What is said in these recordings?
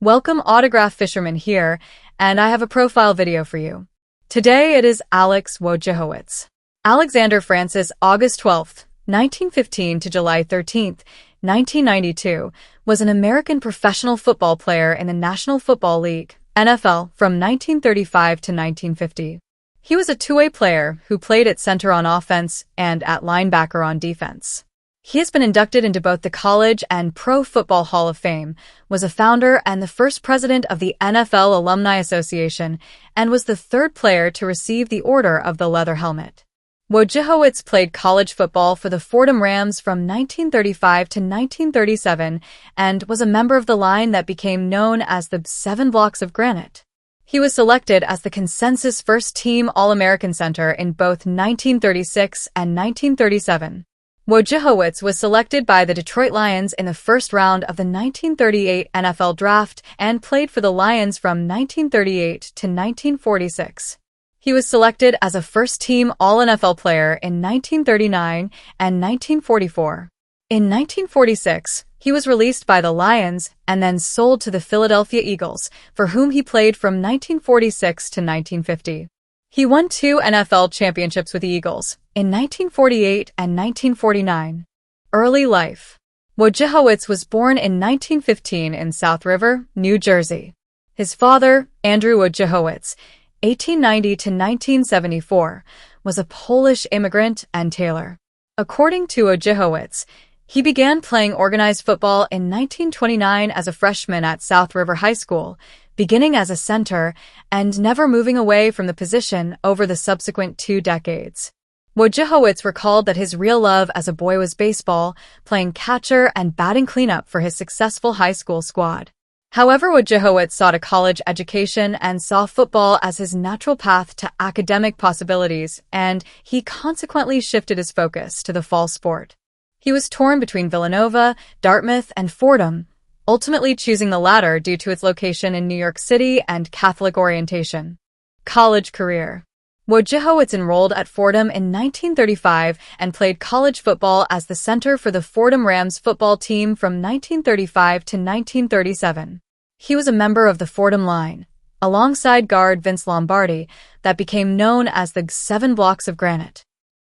Welcome, Autograph Fisherman here, and I have a profile video for you. Today it is Alex Wojciechowicz. Alexander Francis, August 12, 1915 to July 13, 1992, was an American professional football player in the National Football League, NFL, from 1935 to 1950. He was a two-way player who played at center on offense and at linebacker on defense. He has been inducted into both the College and Pro Football Hall of Fame, was a founder and the first president of the NFL Alumni Association, and was the third player to receive the Order of the Leather Helmet. Wojciechowicz played college football for the Fordham Rams from 1935 to 1937 and was a member of the line that became known as the 7 Blocks of Granite. He was selected as the consensus first-team All-American center in both 1936 and 1937. Wojciechowicz was selected by the Detroit Lions in the first round of the 1938 NFL Draft and played for the Lions from 1938 to 1946. He was selected as a first-team All-NFL player in 1939 and 1944. In 1946, he was released by the Lions and then sold to the Philadelphia Eagles, for whom he played from 1946 to 1950. He won 2 NFL championships with the Eagles, in 1948 and 1949. Early life. Wojciechowicz was born in 1915 in South River, New Jersey. His father, Andrew Wojciechowicz, 1890 to 1974, was a Polish immigrant and tailor. According to Wojciechowicz, he began playing organized football in 1929 as a freshman at South River High School, beginning as a center and never moving away from the position over the subsequent 2 decades. Wojciechowicz recalled that his real love as a boy was baseball, playing catcher and batting cleanup for his successful high school squad. However, Wojciechowicz sought a college education and saw football as his natural path to academic possibilities, and he consequently shifted his focus to the fall sport. He was torn between Villanova, Dartmouth, and Fordham, ultimately choosing the latter due to its location in New York City and Catholic orientation. College career. Wojciechowicz enrolled at Fordham in 1935 and played college football as the center for the Fordham Rams football team from 1935 to 1937. He was a member of the Fordham line, alongside guard Vince Lombardi, that became known as the 7 Blocks of Granite.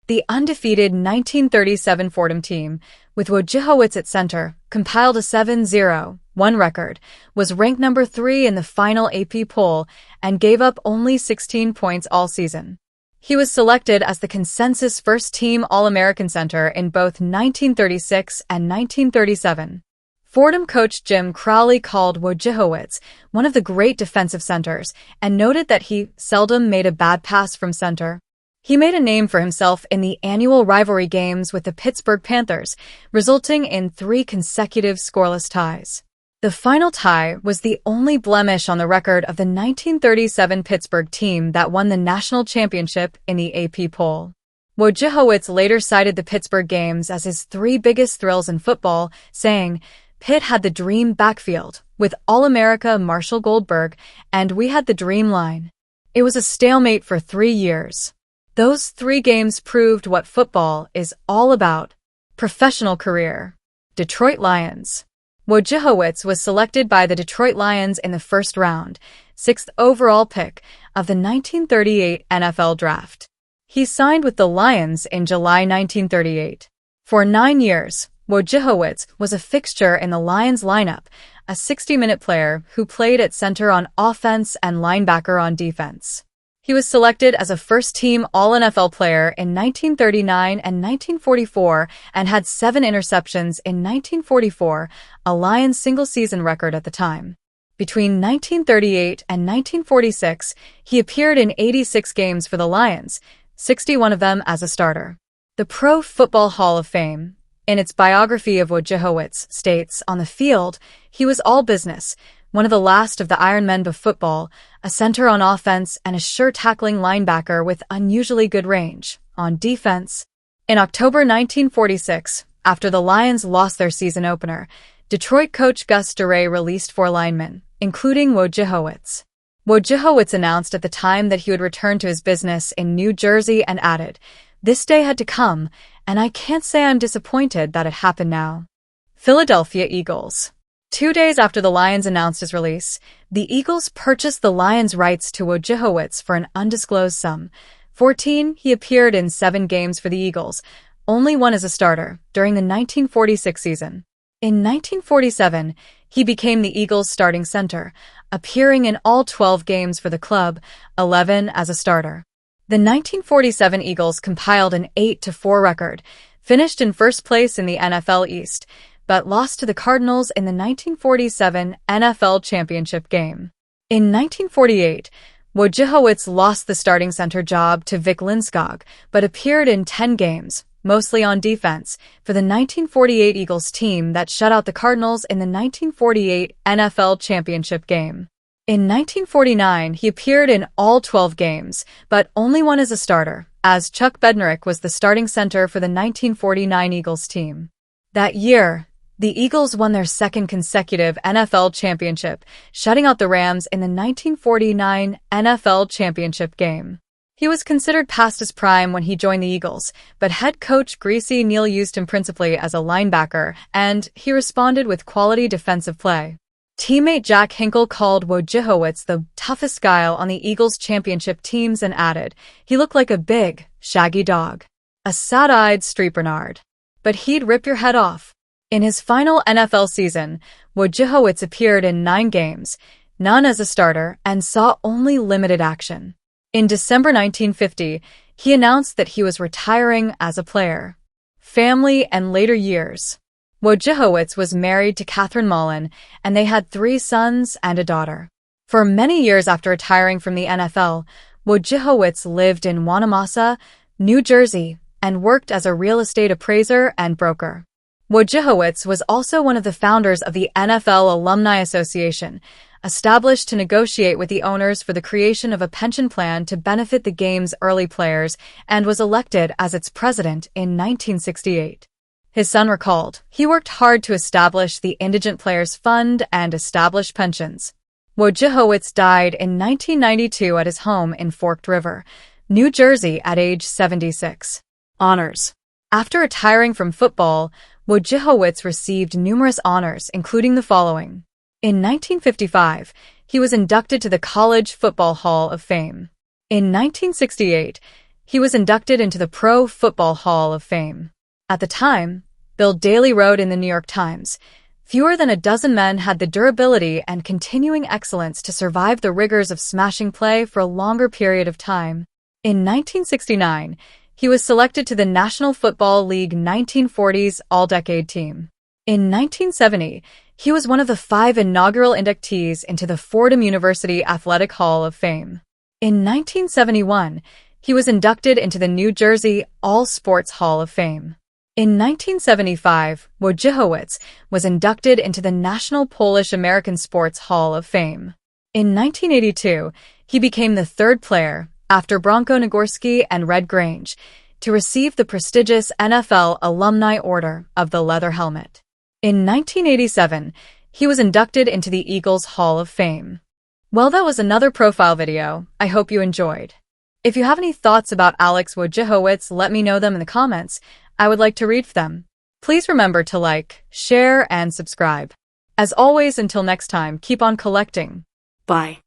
The undefeated 1937 Fordham team, with Wojciechowicz at center, compiled a 7-0-1 record, was ranked number 3 in the final AP poll, and gave up only 16 points all season. He was selected as the consensus first-team All-American center in both 1936 and 1937. Fordham coach Jim Crowley called Wojciechowicz one of the great defensive centers and noted that he seldom made a bad pass from center. He made a name for himself in the annual rivalry games with the Pittsburgh Panthers, resulting in 3 consecutive scoreless ties. The final tie was the only blemish on the record of the 1937 Pittsburgh team that won the national championship in the AP poll. Wojciechowicz later cited the Pittsburgh games as his 3 biggest thrills in football, saying, "Pitt had the dream backfield, with All-America Marshall Goldberg, and we had the dream line. It was a stalemate for 3 years. Those 3 games proved what football is all about." Professional career. Detroit Lions. Wojciechowicz was selected by the Detroit Lions in the first round, 6th overall pick, of the 1938 NFL Draft. He signed with the Lions in July 1938. For 9 years, Wojciechowicz was a fixture in the Lions lineup, a 60-minute player who played at center on offense and linebacker on defense. He was selected as a first-team All-NFL player in 1939 and 1944 and had 7 interceptions in 1944, a Lions single-season record at the time. Between 1938 and 1946, he appeared in 86 games for the Lions, 61 of them as a starter. The Pro Football Hall of Fame, in its biography of Wojciechowicz, states, "On the field, he was all business, one of the last of the Iron Men of football, a center on offense and a sure-tackling linebacker with unusually good range on defense." In October 1946, after the Lions lost their season opener, Detroit coach Gus Doray released 4 linemen, including Wojciechowicz. Wojciechowicz announced at the time that he would return to his business in New Jersey and added, "This day had to come, and I can't say I'm disappointed that it happened now." Philadelphia Eagles. 2 days after the Lions announced his release, the Eagles purchased the Lions' rights to Wojciechowicz for an undisclosed sum. 14, he appeared in 7 games for the Eagles, only one as a starter, during the 1946 season. In 1947, he became the Eagles' starting center, appearing in all 12 games for the club, 11 as a starter. The 1947 Eagles compiled an 8-4 record, finished in first place in the NFL East, but lost to the Cardinals in the 1947 NFL Championship game. In 1948, Wojciechowicz lost the starting center job to Vic Lindskog, but appeared in 10 games, mostly on defense, for the 1948 Eagles team that shut out the Cardinals in the 1948 NFL Championship game. In 1949, he appeared in all 12 games, but only one as a starter, as Chuck Bednarik was the starting center for the 1949 Eagles team. That year, the Eagles won their second consecutive NFL championship, shutting out the Rams in the 1949 NFL Championship game. He was considered past his prime when he joined the Eagles, but head coach Greasy Neal used him principally as a linebacker, and he responded with quality defensive play. Teammate Jack Hinkle called Wojciechowicz the toughest guy on the Eagles championship teams and added, he looked like a big, shaggy dog. A sad-eyed street Bernard. But he'd rip your head off. In his final NFL season, Wojciechowicz appeared in 9 games, none as a starter, and saw only limited action. In December 1950, he announced that he was retiring as a player. Family and later years. Wojciechowicz was married to Catherine Mullen, and they had 3 sons and a daughter. For many years after retiring from the NFL, Wojciechowicz lived in Wanamassa, New Jersey, and worked as a real estate appraiser and broker. Wojciechowicz was also one of the founders of the NFL Alumni Association, established to negotiate with the owners for the creation of a pension plan to benefit the game's early players, and was elected as its president in 1968. His son recalled, he worked hard to establish the Indigent Players Fund and establish pensions. Wojciechowicz died in 1992 at his home in Forked River, New Jersey at age 76. Honors. After retiring from football, Wojciechowicz received numerous honors, including the following. In 1955, he was inducted to the College Football Hall of Fame. In 1968, he was inducted into the Pro Football Hall of Fame. At the time, Bill Daley wrote in the New York Times, fewer than a dozen men had the durability and continuing excellence to survive the rigors of smashing play for a longer period of time. In 1969, he was selected to the National Football League 1940s All-Decade Team. In 1970, he was one of the 5 inaugural inductees into the Fordham University Athletic Hall of Fame. In 1971, he was inducted into the New Jersey All Sports Hall of Fame. In 1975, Wojciechowicz was inducted into the National Polish-American Sports Hall of Fame. In 1982, he became the 3rd player, after Bronko Nagorski and Red Grange, to receive the prestigious NFL Alumni Order of the Leather Helmet. In 1987, he was inducted into the Eagles Hall of Fame. Well, that was another profile video. I hope you enjoyed. If you have any thoughts about Alex Wojciechowicz, let me know them in the comments. I would like to read them. Please remember to like, share, and subscribe. As always, until next time, keep on collecting. Bye.